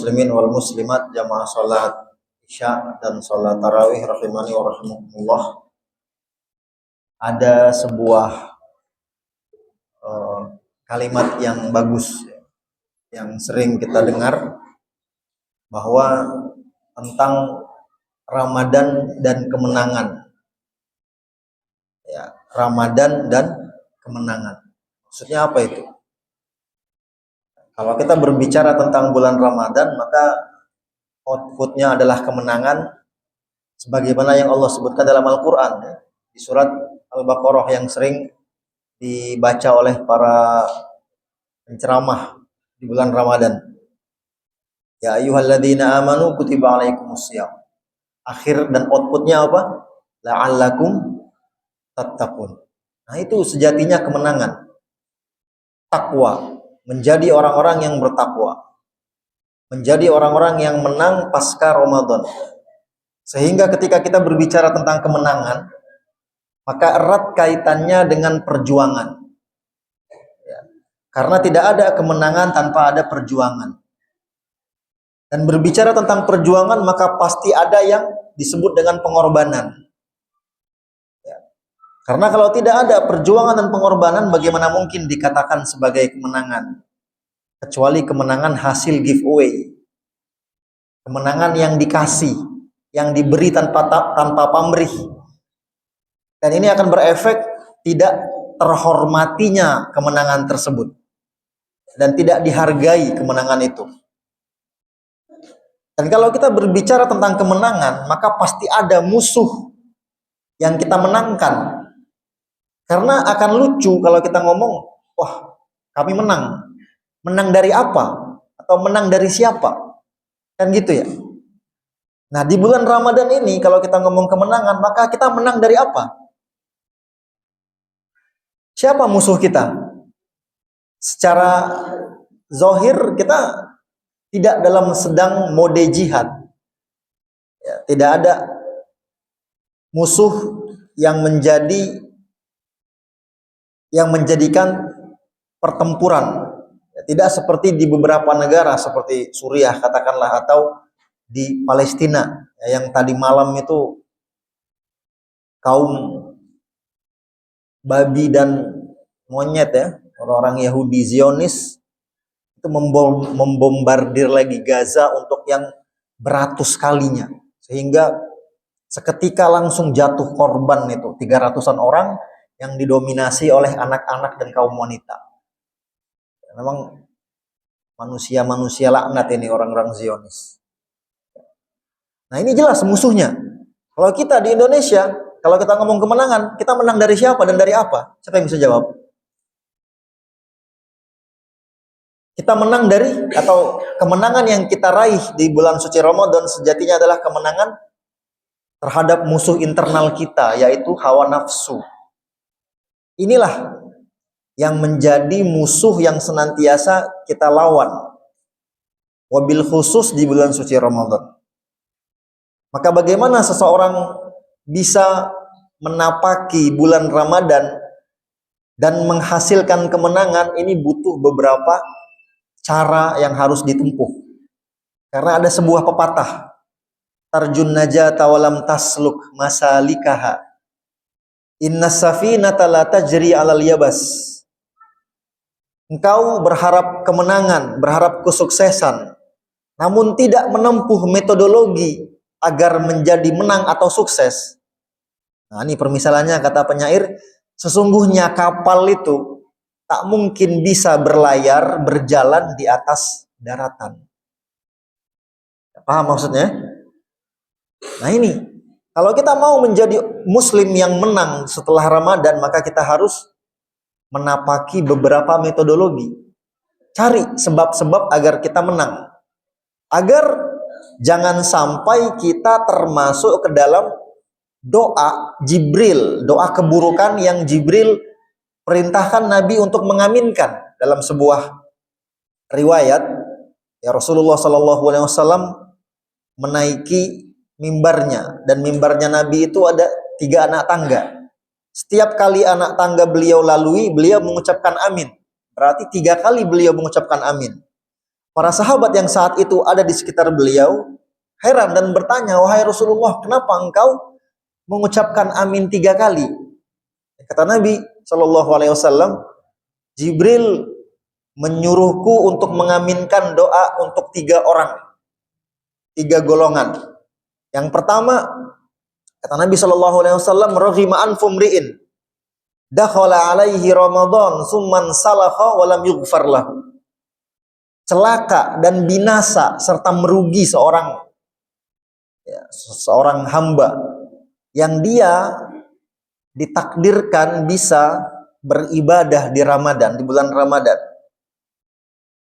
muslimin wal muslimat jamaah salat Isya dan salat tarawih rahimani wa rahimakumullah. Ada sebuah kalimat yang bagus yang sering kita dengar bahwa tentang Ramadan dan kemenangan. Ya, Ramadan dan kemenangan. Maksudnya apa itu? Kalau kita berbicara tentang bulan Ramadan, maka outputnya adalah kemenangan sebagaimana yang Allah sebutkan dalam Al-Quran di surat Al-Baqarah yang sering dibaca oleh para penceramah di bulan Ramadan. Ya ayyuhalladzina amanu kutiba alaikumusiyam. Akhir dan outputnya apa? La'allakum tattaqun. Nah, itu sejatinya kemenangan. Takwa, menjadi orang-orang yang bertakwa. Menjadi orang-orang yang menang pasca Ramadan. Sehingga ketika kita berbicara tentang kemenangan, maka erat kaitannya dengan perjuangan. Ya. Karena tidak ada kemenangan tanpa ada perjuangan. Dan berbicara tentang perjuangan, maka pasti ada yang disebut dengan pengorbanan. Ya. Karena kalau tidak ada perjuangan dan pengorbanan, bagaimana mungkin dikatakan sebagai kemenangan? Kecuali kemenangan hasil giveaway. Kemenangan yang dikasih, yang diberi tanpa pamrih. Dan ini akan berefek tidak terhormatinya kemenangan tersebut. Dan tidak dihargai kemenangan itu. Dan kalau kita berbicara tentang kemenangan, maka pasti ada musuh yang kita menangkan. Karena akan lucu kalau kita ngomong, wah kami menang. Menang dari apa? Atau menang dari siapa? Kan gitu ya. Nah di bulan Ramadan ini kalau kita ngomong kemenangan, maka kita menang dari apa? Siapa musuh kita? Secara zahir kita tidak dalam sedang mode jihad. Ya, tidak ada musuh yang menjadikan pertempuran. Ya, tidak seperti di beberapa negara seperti Suriah katakanlah atau di Palestina ya, yang tadi malam itu kaum babi dan monyet ya, orang-orang Yahudi Zionis itu membombardir lagi Gaza untuk yang beratus kalinya, sehingga seketika langsung jatuh korban itu 300-an orang yang didominasi oleh anak-anak dan kaum wanita. Memang manusia-manusia laknat ini orang-orang Zionis. Nah ini jelas musuhnya. Kalau kita di Indonesia, kalau kita ngomong kemenangan, kita menang dari siapa dan dari apa? Siapa yang bisa jawab? Kita menang dari, atau kemenangan yang kita raih di bulan suci Ramadan sejatinya adalah kemenangan terhadap musuh internal kita, yaitu hawa nafsu. Inilah yang menjadi musuh yang senantiasa kita lawan. Wabil khusus di bulan suci Ramadan. Maka bagaimana seseorang bisa menapaki bulan Ramadan dan menghasilkan kemenangan, ini butuh beberapa cara yang harus ditempuh. Karena ada sebuah pepatah, tarjun najata walam tasluk masalikaha, innas safinata la tajri 'alal yabas. Engkau berharap kemenangan, berharap kesuksesan, namun tidak menempuh metodologi agar menjadi menang atau sukses. Nah, ini permisalannya kata penyair, sesungguhnya kapal itu tak mungkin bisa berlayar, berjalan di atas daratan. Paham maksudnya? Nah ini, kalau kita mau menjadi muslim yang menang setelah Ramadan, maka kita harus menapaki beberapa metodologi. Cari sebab-sebab agar kita menang. Agar jangan sampai kita termasuk ke dalam doa Jibril, doa keburukan yang Jibril perintahkan Nabi untuk mengaminkan. Dalam sebuah riwayat, ya Rasulullah SAW menaiki mimbarnya, dan mimbarnya Nabi itu ada 3 anak tangga. Setiap kali anak tangga beliau lalui, beliau mengucapkan amin. Berarti 3 kali beliau mengucapkan amin. Para sahabat yang saat itu ada di sekitar beliau heran dan bertanya, wahai Rasulullah, kenapa engkau mengucapkan amin 3 kali? Kata Nabi Shallallahu Alaihi Wasallam, Jibril menyuruhku untuk mengaminkan doa untuk 3 orang, 3 golongan. Yang pertama, kata Nabi Shallallahu Alaihi Wasallam, rohima anfumriin dakhala alaihi Ramadan summan salakha walam yughfar lahu. Celaka dan binasa serta merugi seorang hamba yang dia ditakdirkan bisa beribadah di Ramadan, di bulan Ramadan.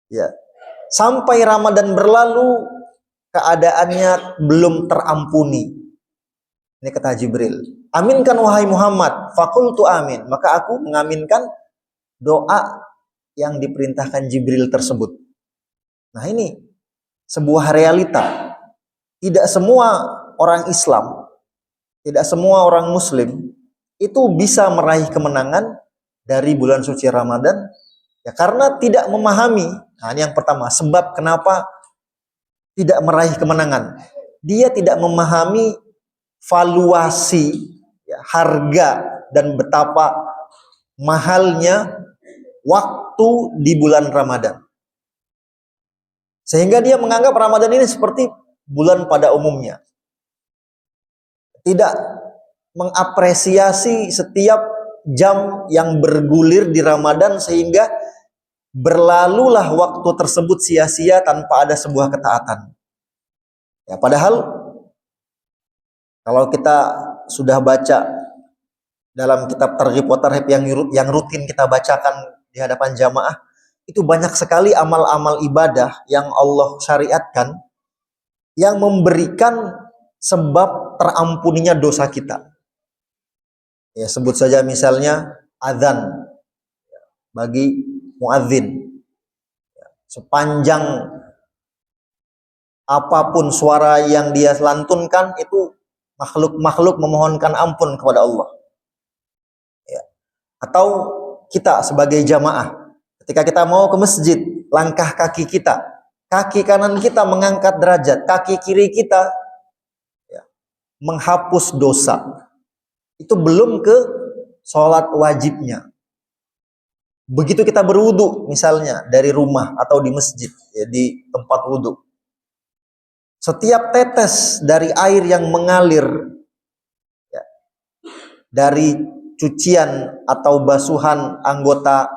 Ya. Sampai Ramadan berlalu, keadaannya belum terampuni. Ini kata Jibril. Aminkan wahai Muhammad, fakultu amin. Maka aku mengaminkan doa yang diperintahkan Jibril tersebut. Nah ini sebuah realita. Tidak semua orang Islam, tidak semua orang Muslim itu bisa meraih kemenangan dari bulan suci Ramadan, ya karena tidak memahami. Nah ini yang pertama, sebab kenapa tidak meraih kemenangan. Dia tidak memahami valuasi, ya, harga dan betapa mahalnya waktu di bulan Ramadan. Sehingga dia menganggap Ramadan ini seperti bulan pada umumnya. Tidak mengapresiasi setiap jam yang bergulir di Ramadan sehingga berlalulah waktu tersebut sia-sia tanpa ada sebuah ketaatan. Ya, padahal kalau kita sudah baca dalam kitab Targhib wa Tarhib yang rutin kita bacakan di hadapan jamaah, itu banyak sekali amal-amal ibadah yang Allah syariatkan yang memberikan sebab terampuninya dosa kita. Ya, sebut saja misalnya azan bagi muadzin. Sepanjang apapun suara yang dia lantunkan, itu makhluk-makhluk memohonkan ampun kepada Allah. Ya. Atau kita sebagai jamaah, ketika kita mau ke masjid, langkah kaki kita, kaki kanan kita mengangkat derajat, kaki kiri kita menghapus dosa. Itu belum ke sholat wajibnya. Begitu kita berwudu misalnya dari rumah atau di masjid, ya, di tempat wudu, setiap tetes dari air yang mengalir, ya, dari cucian atau basuhan anggota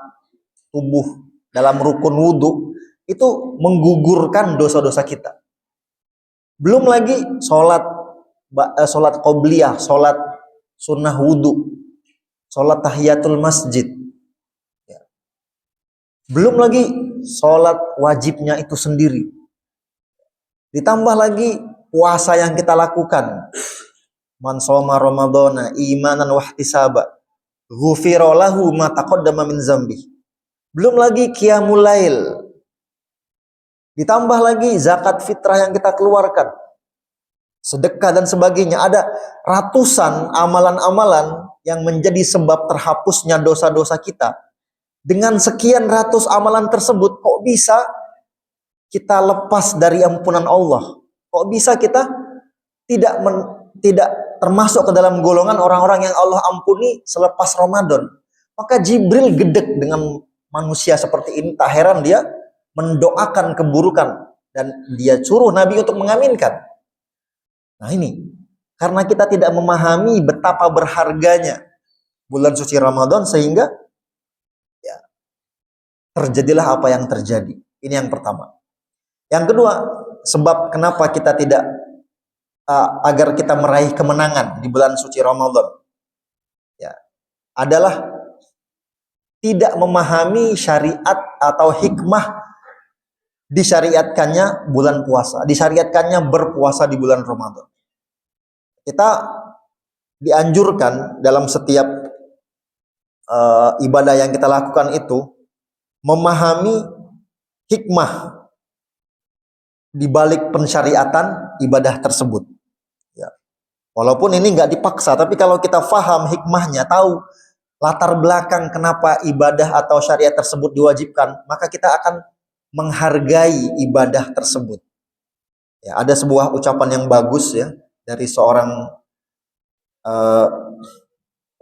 tubuh dalam rukun wudu, itu menggugurkan dosa-dosa kita. Belum lagi sholat qobliyah, sholat sunnah wudu, sholat tahiyatul masjid, ya. Belum lagi sholat wajibnya itu sendiri. Ditambah lagi puasa yang kita lakukan. Man shoma ramadhana imanan wahtisaba ghufira lahu ma taqaddama min dzambi. Belum lagi qiyamul lail. Ditambah lagi zakat fitrah yang kita keluarkan, sedekah dan sebagainya. Ada ratusan amalan-amalan yang menjadi sebab terhapusnya dosa-dosa kita. Dengan sekian ratus amalan tersebut, kok bisa kita lepas dari ampunan Allah? Kok bisa kita tidak termasuk ke dalam golongan orang-orang yang Allah ampuni selepas Ramadan? Maka Jibril gedek dengan manusia seperti ini. Tak heran dia mendoakan keburukan dan dia suruh Nabi untuk mengaminkan. Nah ini, karena kita tidak memahami betapa berharganya bulan suci Ramadan, sehingga ya, terjadilah apa yang terjadi. Ini yang pertama. Yang kedua, sebab kenapa kita tidak agar kita meraih kemenangan di bulan suci Ramadan, ya, adalah tidak memahami syariat atau hikmah disyariatkannya bulan puasa, disyariatkannya berpuasa di bulan Ramadan. Kita dianjurkan dalam setiap ibadah yang kita lakukan itu memahami hikmah di balik pensyariatan ibadah tersebut. Ya. Walaupun ini nggak dipaksa, tapi kalau kita faham hikmahnya, tahu latar belakang kenapa ibadah atau syariat tersebut diwajibkan, maka kita akan menghargai ibadah tersebut. Ya, ada sebuah ucapan yang bagus ya dari seorang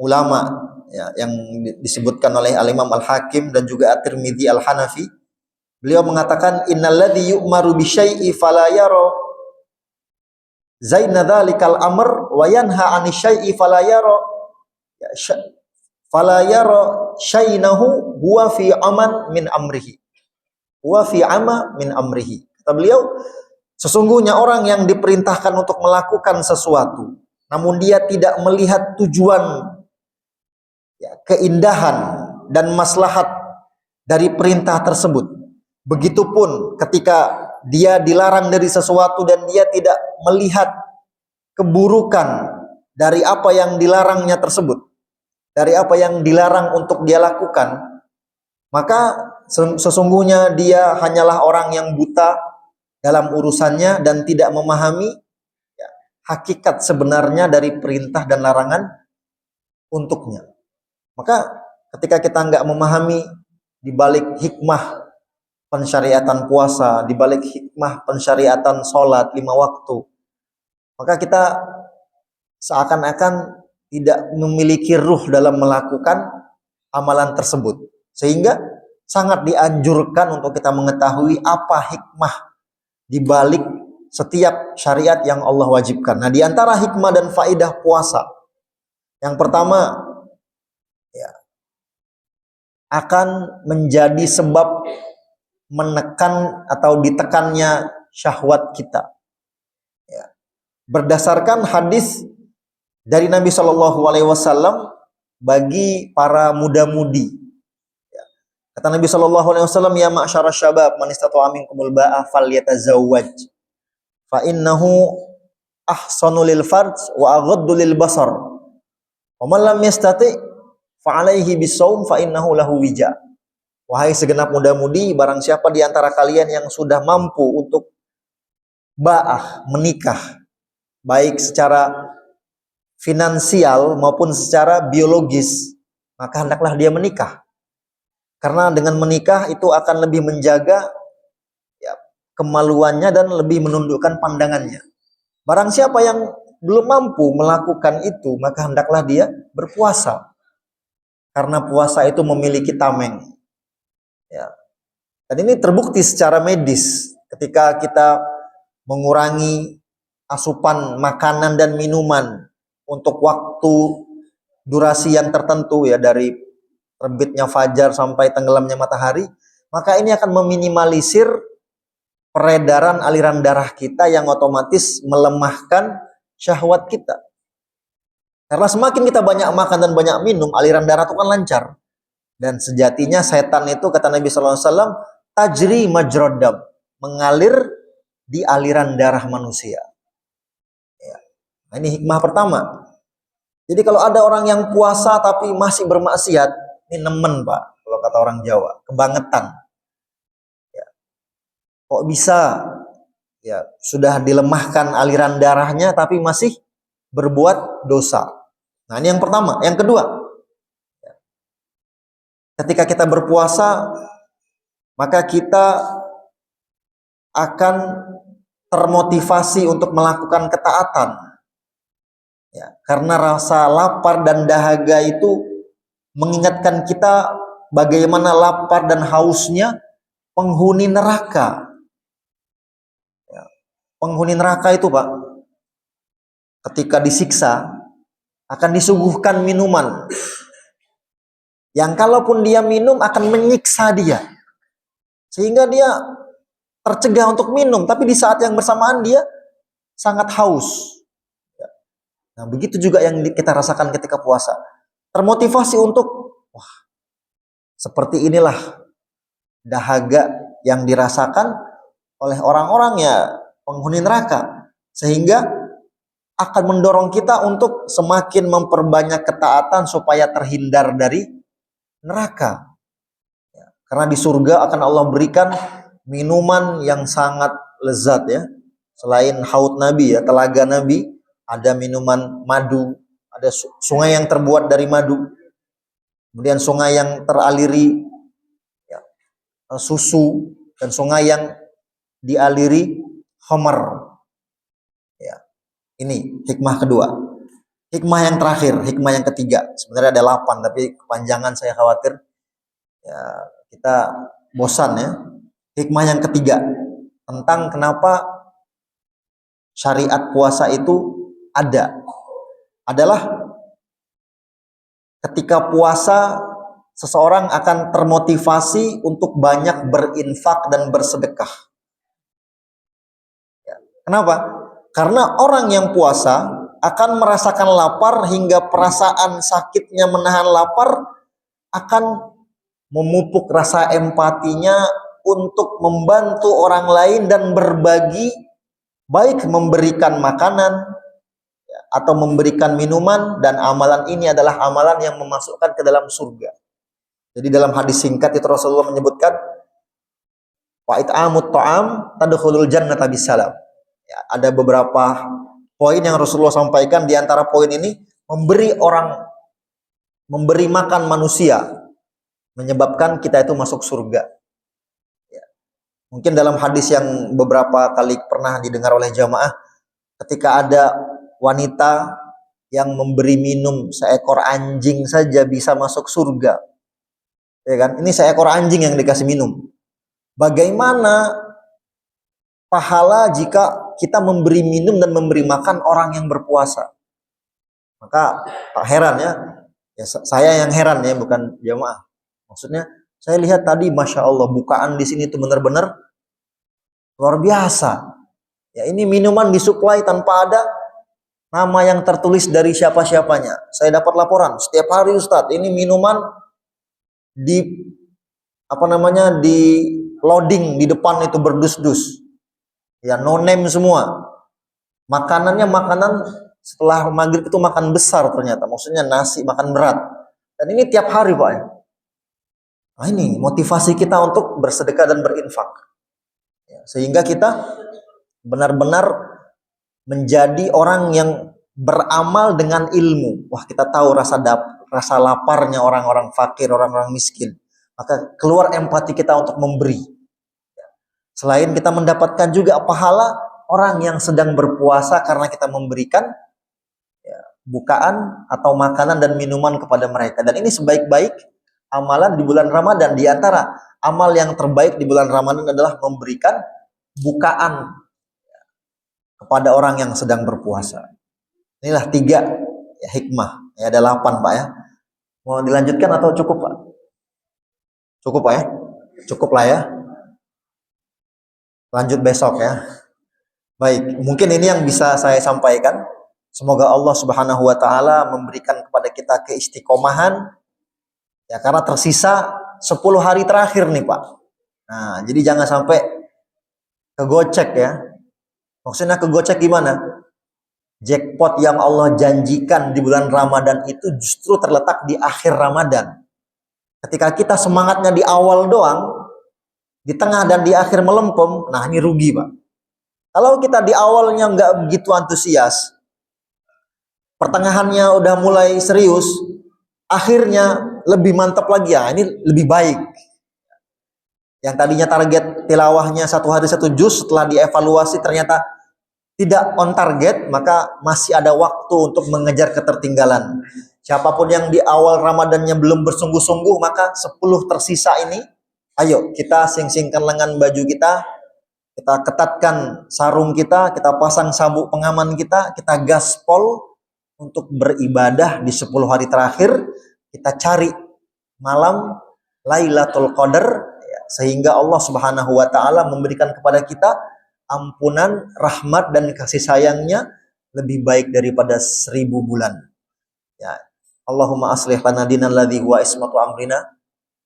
ulama ya, yang disebutkan oleh Al-Imam Al-Hakim dan juga At-Tirmidzi Al-Hanafi. Beliau mengatakan innalladzi yu'maru bisyai'i fala yara zaina dzalikal amr wa yanha 'ani syai'i fala yara syainahu huwa fi aman min amrihi. Huwa fi ama min amrihi. Kata beliau, sesungguhnya orang yang diperintahkan untuk melakukan sesuatu namun dia tidak melihat tujuan, ya, keindahan dan maslahat dari perintah tersebut. Begitupun ketika dia dilarang dari sesuatu dan dia tidak melihat keburukan dari apa yang dilarangnya tersebut, dari apa yang dilarang untuk dia lakukan, maka sesungguhnya dia hanyalah orang yang buta dalam urusannya dan tidak memahami, ya, hakikat sebenarnya dari perintah dan larangan untuknya. Maka ketika kita nggak memahami di balik hikmah pensyariatan puasa, di balik hikmah pensyariatan sholat 5 waktu, maka kita seakan-akan tidak memiliki ruh dalam melakukan amalan tersebut. Sehingga sangat dianjurkan untuk kita mengetahui apa hikmah di balik setiap syariat yang Allah wajibkan. Nah, di antara hikmah dan faidah puasa, yang pertama, ya, akan menjadi sebab menekan atau ditekannya syahwat kita. Ya. Berdasarkan hadis dari Nabi Shallallahu Alaihi Wasallam bagi para muda-mudi. Ya. Kata Nabi Shallallahu Alaihi Wasallam, ya ma'syarasy syabab, man istata'a minkumul ba'a falyatazawwaj, fa innahu ahsanu lil farj wa aghaddu lil basar. Wa man lam yastati' fa alaihi bisawm fa innahu lahu wija. Wahai segenap muda-mudi, barang siapa di antara kalian yang sudah mampu untuk ba'ah, menikah, baik secara finansial maupun secara biologis, maka hendaklah dia menikah. Karena dengan menikah itu akan lebih menjaga, ya, kemaluannya dan lebih menundukkan pandangannya. Barang siapa yang belum mampu melakukan itu, maka hendaklah dia berpuasa. Karena puasa itu memiliki tameng. Ya. Dan ini terbukti secara medis ketika kita mengurangi asupan makanan dan minuman untuk waktu durasi yang tertentu, ya, dari terbitnya fajar sampai tenggelamnya matahari, maka ini akan meminimalisir peredaran aliran darah kita yang otomatis melemahkan syahwat kita. Karena semakin kita banyak makan dan banyak minum, aliran darah itu kan lancar. Dan sejatinya setan itu, kata Nabi SAW, tajri majrad dam, mengalir di aliran darah manusia. Ya. Nah, ini hikmah pertama. Jadi kalau ada orang yang puasa tapi masih bermaksiat, ini nemen, Pak, kalau kata orang Jawa, kebangetan. Ya. Kok bisa, ya, sudah dilemahkan aliran darahnya tapi masih berbuat dosa. Nah, ini yang pertama. Yang kedua, ketika kita berpuasa, maka kita akan termotivasi untuk melakukan ketaatan. Ya, karena rasa lapar dan dahaga itu mengingatkan kita bagaimana lapar dan hausnya penghuni neraka. Ya, penghuni neraka itu, Pak, ketika disiksa akan disuguhkan minuman yang kalaupun dia minum akan menyiksa dia, sehingga dia tercegah untuk minum, tapi di saat yang bersamaan dia sangat haus. Nah, begitu juga yang kita rasakan ketika puasa, termotivasi untuk, wah, seperti inilah dahaga yang dirasakan oleh orang-orang, ya, penghuni neraka, sehingga akan mendorong kita untuk semakin memperbanyak ketaatan supaya terhindar dari neraka. Ya, karena di surga akan Allah berikan minuman yang sangat lezat, ya. Selain haud Nabi, ya, telaga Nabi, ada minuman madu, ada sungai yang terbuat dari madu, kemudian sungai yang teraliri, ya, susu, dan sungai yang dialiri khamar. Ya. Ini hikmah kedua. Hikmah yang terakhir, hikmah yang ketiga. Sebenarnya ada 8, tapi kepanjangan saya khawatir ya kita bosan ya. Hikmah yang ketiga tentang kenapa syariat puasa itu adalah ketika puasa seseorang akan termotivasi untuk banyak berinfak dan bersedekah. Ya. Kenapa? Karena orang yang puasa akan merasakan lapar hingga perasaan sakitnya menahan lapar akan memupuk rasa empatinya untuk membantu orang lain dan berbagi, baik memberikan makanan atau memberikan minuman, dan amalan ini adalah amalan yang memasukkan ke dalam surga. Jadi dalam hadis singkat itu Rasulullah menyebutkan wa it'amut ta'am tadkhulul jannata bisalam. Ya, ada beberapa poin yang Rasulullah sampaikan. Di antara poin ini, memberi makan manusia menyebabkan kita itu masuk surga. Ya. Mungkin dalam hadis yang beberapa kali pernah didengar oleh jamaah, ketika ada wanita yang memberi minum seekor anjing saja bisa masuk surga. Ya kan? Ini seekor anjing yang dikasih minum. Bagaimana pahala jika kita memberi minum dan memberi makan orang yang berpuasa? Maka tak heran ya, saya yang heran ya, bukan jamaah. Maksudnya saya lihat tadi, masya Allah, bukaan di sini itu benar-benar luar biasa. Ya, ini minuman disuplai tanpa ada nama yang tertulis dari siapa-siapanya. Saya dapat laporan setiap hari, Ustadz, ini minuman di loading di depan itu berdus-dus. Ya, no name semua. Makanannya makanan setelah maghrib itu makan besar ternyata. Maksudnya nasi, makan berat. Dan ini tiap hari, Pak ya. Nah, ini motivasi kita untuk bersedekah dan berinfak. Ya, sehingga kita benar-benar menjadi orang yang beramal dengan ilmu. Wah, kita tahu rasa laparnya orang-orang fakir, orang-orang miskin. Maka keluar empati kita untuk memberi. Selain kita mendapatkan juga pahala orang yang sedang berpuasa karena kita memberikan bukaan atau makanan dan minuman kepada mereka. Dan ini sebaik-baik amalan di bulan Ramadan. Di antara amal yang terbaik di bulan Ramadan adalah memberikan bukaan kepada orang yang sedang berpuasa. Inilah 3 hikmah. Ya, ada 8, Pak ya. Mau dilanjutkan atau cukup, Pak? Cukup, Pak ya? Cukup lah ya. Lanjut besok ya. Baik, mungkin ini yang bisa saya sampaikan. Semoga Allah Subhanahu wa taala memberikan kepada kita keistiqomahan. Ya, karena tersisa 10 hari terakhir nih, Pak. Nah, jadi jangan sampai kegocek ya. Maksudnya kegocek gimana? Jackpot yang Allah janjikan di bulan Ramadan itu justru terletak di akhir Ramadan. Ketika kita semangatnya di awal doang, di tengah dan di akhir melempem, nah ini rugi, Pak. Kalau kita di awalnya nggak begitu antusias, pertengahannya udah mulai serius, akhirnya lebih mantap lagi, ya ini lebih baik. Yang tadinya target tilawahnya 1 hari 1 juz, setelah dievaluasi ternyata tidak on target, maka masih ada waktu untuk mengejar ketertinggalan. Siapapun yang di awal Ramadannya belum bersungguh-sungguh, maka 10 tersisa ini, ayo kita sing-singkan lengan baju kita ketatkan sarung kita pasang sabuk pengaman kita gaspol untuk beribadah di 10 hari terakhir. Kita cari malam Lailatul Qadar, ya, sehingga Allah Subhanahu wa taala memberikan kepada kita ampunan, rahmat dan kasih sayangnya lebih baik daripada 1000 bulan. Ya. Allahumma aslih lana dinal ladzi huwa ismatu amrina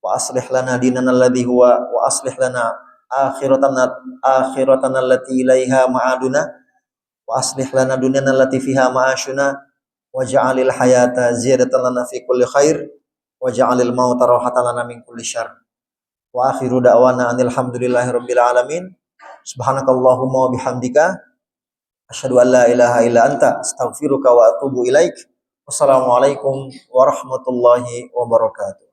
wa aslih lana dinana alladzi huwa wa aslih lana akhiratana allati ilaiha ma'aduna wa aslih lana dunyana allati fiha ma'ashuna waj'alil hayata ziyadatan lana fi kulli khair waj'alil mauta rahatan lana min kulli syarr. Wa akhiru da'wana anil hamdulillahi rabbil alamin. Subhanakallahumma wa bihamdika asyhadu an la ilaha illa anta astaghfiruka wa atubu ilaik. Wassalamualaikum warahmatullahi wabarakatuh.